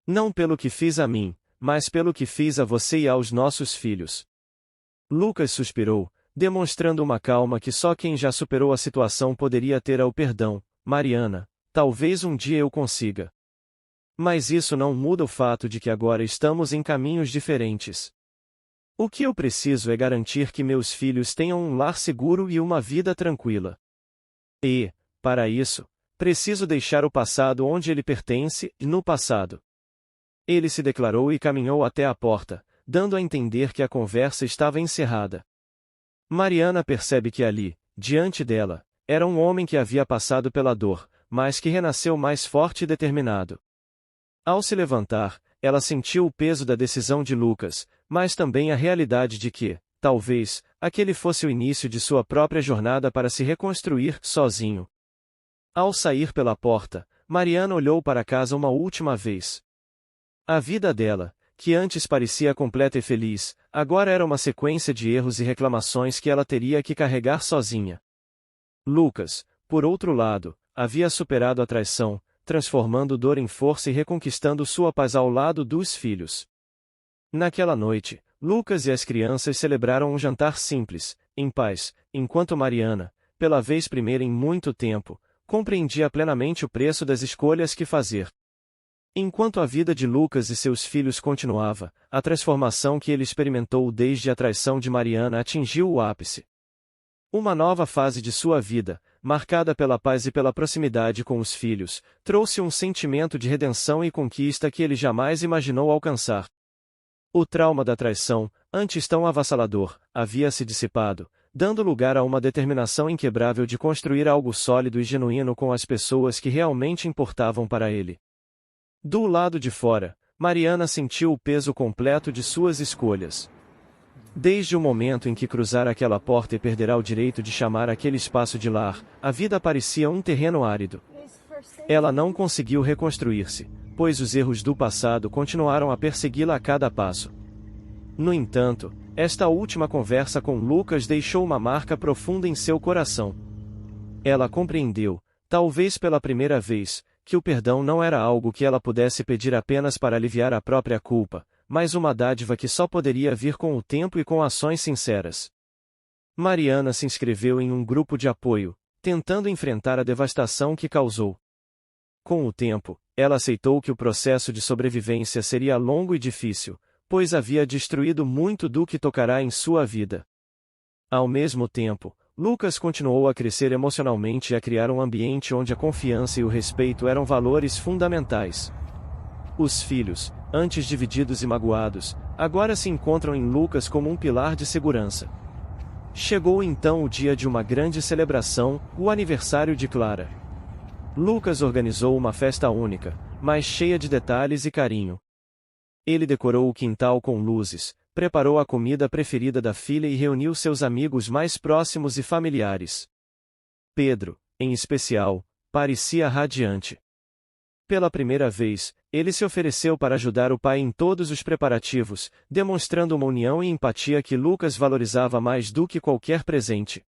Não pelo que fiz a mim, mas pelo que fiz a você e aos nossos filhos. Lucas suspirou, demonstrando uma calma que só quem já superou a situação poderia ter ao perdão. Mariana, talvez um dia eu consiga. Mas isso não muda o fato de que agora estamos em caminhos diferentes. O que eu preciso é garantir que meus filhos tenham um lar seguro e uma vida tranquila. E, para isso, preciso deixar o passado onde ele pertence, no passado. Ele se declarou e caminhou até a porta, dando a entender que a conversa estava encerrada. Mariana percebe que ali, diante dela, era um homem que havia passado pela dor, mas que renasceu mais forte e determinado. Ao se levantar, ela sentiu o peso da decisão de Lucas, mas também a realidade de que, talvez, aquele fosse o início de sua própria jornada para se reconstruir sozinho. Ao sair pela porta, Mariana olhou para casa uma última vez. A vida dela, que antes parecia completa e feliz, agora era uma sequência de erros e reclamações que ela teria que carregar sozinha. Lucas, por outro lado, havia superado a traição, transformando dor em força e reconquistando sua paz ao lado dos filhos. Naquela noite, Lucas e as crianças celebraram um jantar simples, em paz, enquanto Mariana, pela vez primeira em muito tempo, compreendia plenamente o preço das escolhas que fazer. Enquanto a vida de Lucas e seus filhos continuava, a transformação que ele experimentou desde a traição de Mariana atingiu o ápice. Uma nova fase de sua vida, marcada pela paz e pela proximidade com os filhos, trouxe um sentimento de redenção e conquista que ele jamais imaginou alcançar. O trauma da traição, antes tão avassalador, havia se dissipado, dando lugar a uma determinação inquebrável de construir algo sólido e genuíno com as pessoas que realmente importavam para ele. Do lado de fora, Mariana sentiu o peso completo de suas escolhas. Desde o momento em que cruzar aquela porta e perderá o direito de chamar aquele espaço de lar, a vida parecia um terreno árido. Ela não conseguiu reconstruir-se, pois os erros do passado continuaram a persegui-la a cada passo. No entanto, esta última conversa com Lucas deixou uma marca profunda em seu coração. Ela compreendeu, talvez pela primeira vez, que o perdão não era algo que ela pudesse pedir apenas para aliviar a própria culpa, mas uma dádiva que só poderia vir com o tempo e com ações sinceras. Mariana se inscreveu em um grupo de apoio, tentando enfrentar a devastação que causou. Com o tempo, ela aceitou que o processo de sobrevivência seria longo e difícil, pois havia destruído muito do que tocará em sua vida. Ao mesmo tempo, Lucas continuou a crescer emocionalmente e a criar um ambiente onde a confiança e o respeito eram valores fundamentais. Os filhos, antes divididos e magoados, agora se encontram em Lucas como um pilar de segurança. Chegou então o dia de uma grande celebração, o aniversário de Clara. Lucas organizou uma festa única, mas cheia de detalhes e carinho. Ele decorou o quintal com luzes, preparou a comida preferida da filha e reuniu seus amigos mais próximos e familiares. Pedro, em especial, parecia radiante. Pela primeira vez, ele se ofereceu para ajudar o pai em todos os preparativos, demonstrando uma união e empatia que Lucas valorizava mais do que qualquer presente.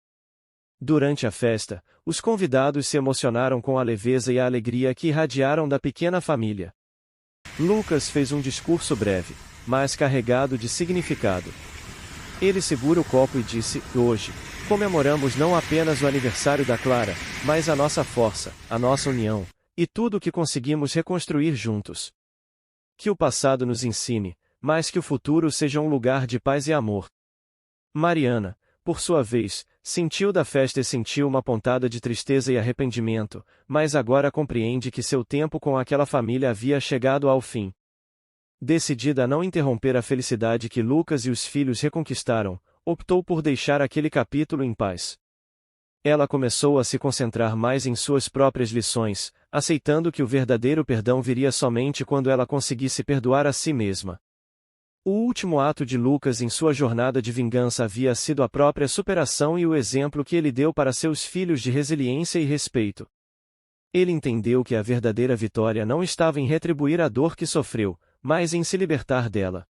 Durante a festa, os convidados se emocionaram com a leveza e a alegria que irradiaram da pequena família. Lucas fez um discurso breve, mas carregado de significado. Ele segura o copo e disse: "Hoje, comemoramos não apenas o aniversário da Clara, mas a nossa força, a nossa união, e tudo o que conseguimos reconstruir juntos. Que o passado nos ensine, mas que o futuro seja um lugar de paz e amor." Mariana, por sua vez, sentiu da festa e sentiu uma pontada de tristeza e arrependimento, mas agora compreende que seu tempo com aquela família havia chegado ao fim. Decidida a não interromper a felicidade que Lucas e os filhos reconquistaram, optou por deixar aquele capítulo em paz. Ela começou a se concentrar mais em suas próprias lições, aceitando que o verdadeiro perdão viria somente quando ela conseguisse perdoar a si mesma. O último ato de Lucas em sua jornada de vingança havia sido a própria superação e o exemplo que ele deu para seus filhos de resiliência e respeito. Ele entendeu que a verdadeira vitória não estava em retribuir a dor que sofreu, mas em se libertar dela.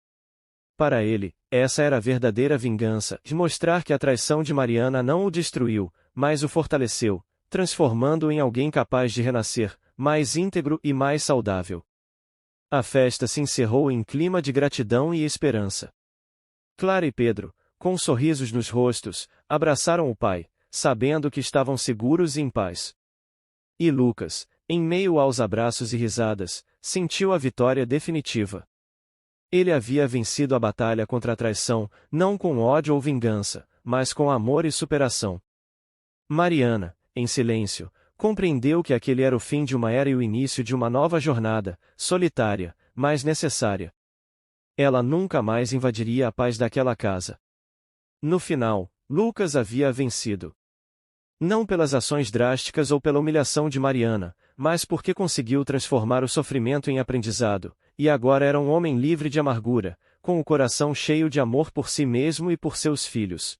Para ele, essa era a verdadeira vingança, de mostrar que a traição de Mariana não o destruiu, mas o fortaleceu, transformando-o em alguém capaz de renascer, mais íntegro e mais saudável. A festa se encerrou em clima de gratidão e esperança. Clara e Pedro, com sorrisos nos rostos, abraçaram o pai, sabendo que estavam seguros e em paz. E Lucas, em meio aos abraços e risadas, sentiu a vitória definitiva. Ele havia vencido a batalha contra a traição, não com ódio ou vingança, mas com amor e superação. Mariana, em silêncio, compreendeu que aquele era o fim de uma era e o início de uma nova jornada, solitária, mas necessária. Ela nunca mais invadiria a paz daquela casa. No final, Lucas havia vencido. Não pelas ações drásticas ou pela humilhação de Mariana, mas porque conseguiu transformar o sofrimento em aprendizado, e agora era um homem livre de amargura, com o coração cheio de amor por si mesmo e por seus filhos.